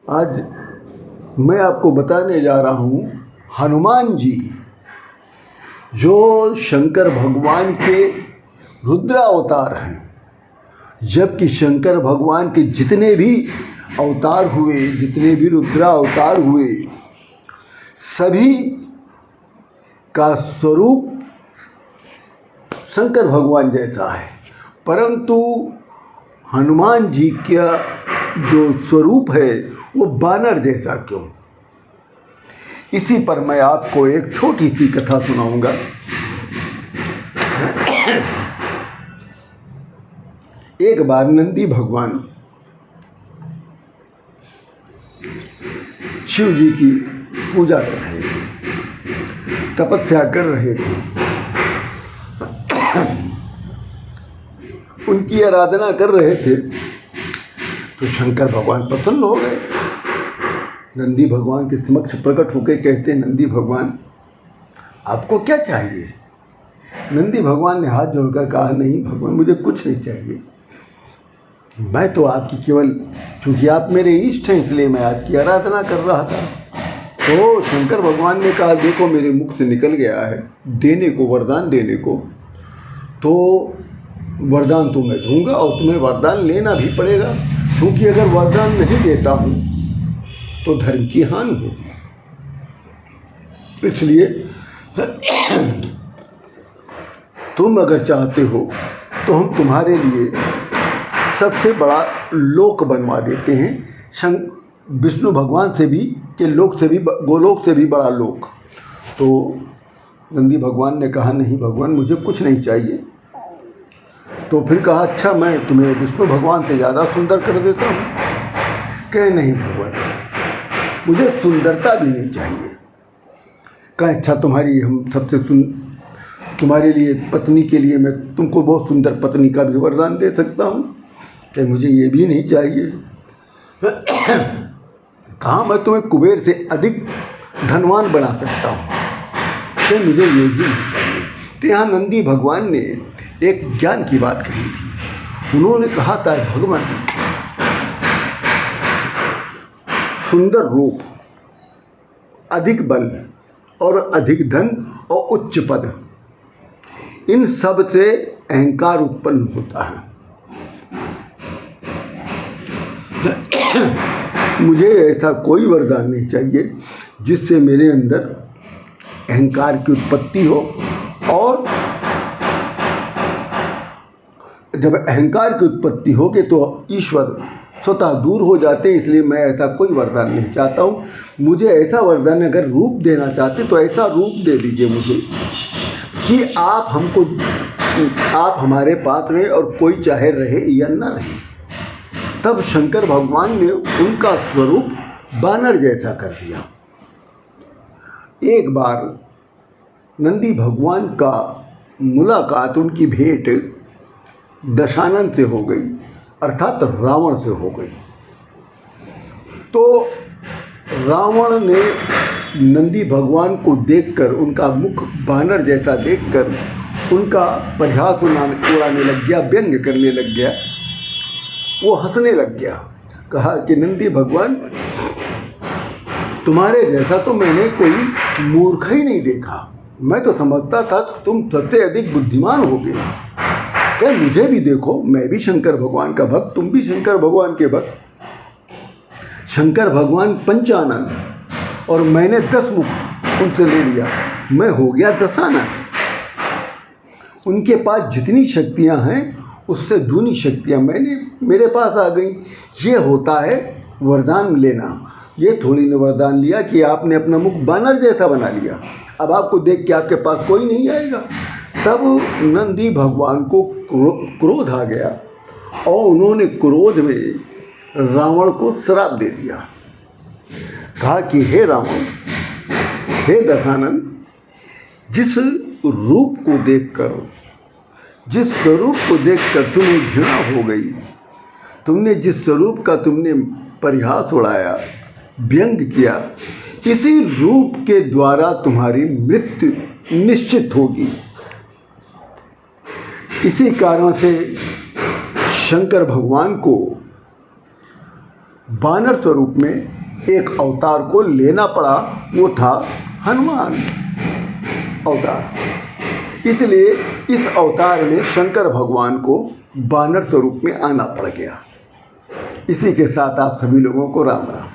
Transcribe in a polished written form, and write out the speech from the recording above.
आज मैं आपको बताने जा रहा हूँ हनुमान जी, जो शंकर भगवान के रुद्रावतार हैं। जबकि शंकर भगवान के जितने भी अवतार हुए, जितने भी रुद्रावतार हुए, सभी का स्वरूप शंकर भगवान जैसा है, परंतु हनुमान जी का जो स्वरूप है वो बानर जैसा क्यों? इसी पर मैं आपको एक छोटी सी कथा सुनाऊंगा। एक बार नंदी भगवान शिव जी की पूजा कर रहे थे, तपस्या कर रहे थे, उनकी आराधना कर रहे थे। तो शंकर भगवान प्रसन्न हो गए, नंदी भगवान के समक्ष प्रकट होकर कहते, नंदी भगवान आपको क्या चाहिए? नंदी भगवान ने हाथ जोड़कर कहा, नहीं भगवान, मुझे कुछ नहीं चाहिए, मैं तो आपकी केवल, क्योंकि आप मेरे इष्ट हैं इसलिए मैं आपकी आराधना कर रहा था। तो शंकर भगवान ने कहा, देखो मेरे मुख से निकल गया है देने को, वरदान देने को, तो वरदान तो मैं दूंगा और तुम्हें वरदान लेना भी पड़ेगा, क्योंकि अगर वरदान नहीं देता हूँ तो धर्म की हानि होगी। इसलिए तुम अगर चाहते हो तो हम तुम्हारे लिए सबसे बड़ा लोक बनवा देते हैं, विष्णु भगवान से भी के लोक से भी, गोलोक से भी बड़ा लोक। तो नंदी भगवान ने कहा, नहीं भगवान, मुझे कुछ नहीं चाहिए। तो फिर कहा, अच्छा मैं तुम्हें विष्णु भगवान से ज़्यादा सुंदर कर देता हूँ। कहे, नहीं भगवान, मुझे सुंदरता भी नहीं चाहिए। कहे, अच्छा तुम्हारी हम सबसे तुम्हारे लिए पत्नी के लिए मैं तुमको बहुत सुंदर पत्नी का भी वरदान दे सकता हूँ। कि मुझे ये भी नहीं चाहिए। कहा, मैं तुम्हें कुबेर से अधिक धनवान बना सकता हूँ, कि मुझे ये भी नहीं चाहिए। तो यहाँ नंदी भगवान ने एक ज्ञान की बात कही थी। उन्होंने कहा था, भगवान सुंदर रूप, अधिक बल और अधिक धन और उच्च पद, इन सब से अहंकार उत्पन्न होता है। मुझे ऐसा कोई वरदान नहीं चाहिए जिससे मेरे अंदर अहंकार की उत्पत्ति हो, और जब अहंकार की उत्पत्ति होगी तो ईश्वर स्वतः दूर हो जाते हैं। इसलिए मैं ऐसा कोई वरदान नहीं चाहता हूँ। मुझे ऐसा वरदान, अगर रूप देना चाहते तो ऐसा रूप दे दीजिए मुझे कि आप हमारे पास रहे और कोई चाहे रहे या न रहे। तब शंकर भगवान ने उनका स्वरूप बानर जैसा कर दिया। एक बार नंदी भगवान का मुलाकात, उनकी भेंट दशानन से हो गई, अर्थात रावण से हो गई। तो रावण ने नंदी भगवान को देखकर, उनका मुख बानर जैसा देखकर उनका परिहास उड़ाने लग गया, व्यंग करने लग गया, वो हंसने लग गया। कहा कि नंदी भगवान, तुम्हारे जैसा तो मैंने कोई मूर्ख ही नहीं देखा। मैं तो समझता था तुम सबसे अधिक बुद्धिमान होगे। क्या मुझे भी देखो, मैं भी शंकर भगवान का भक्त, तुम भी शंकर भगवान के भक्त। शंकर भगवान पंचानन और मैंने 10 मुख उनसे ले लिया, मैं हो गया दशानन। उनके पास जितनी शक्तियां हैं उससे दूनी शक्तियां मेरे पास आ गई। ये होता है वरदान लेना। ये थोड़ी ने वरदान लिया कि आपने अपना मुख बानर जैसा बना लिया, अब आपको देख के आपके पास कोई नहीं आएगा। तब नंदी भगवान को क्रोध आ गया और उन्होंने क्रोध में रावण को श्राप दे दिया। कहा कि हे रावण, हे दशानन, जिस रूप को देखकर, जिस स्वरूप को देखकर तुम्हें घृणा हो गई, तुमने जिस स्वरूप का तुमने परिहास उड़ाया, व्यंग किया, इसी रूप के द्वारा तुम्हारी मृत्यु निश्चित होगी। इसी कारण से शंकर भगवान को बानर स्वरूप में एक अवतार को लेना पड़ा, वो था हनुमान अवतार। इसलिए इस अवतार में शंकर भगवान को बानर स्वरूप में आना पड़ गया। इसी के साथ आप सभी लोगों को राम राम।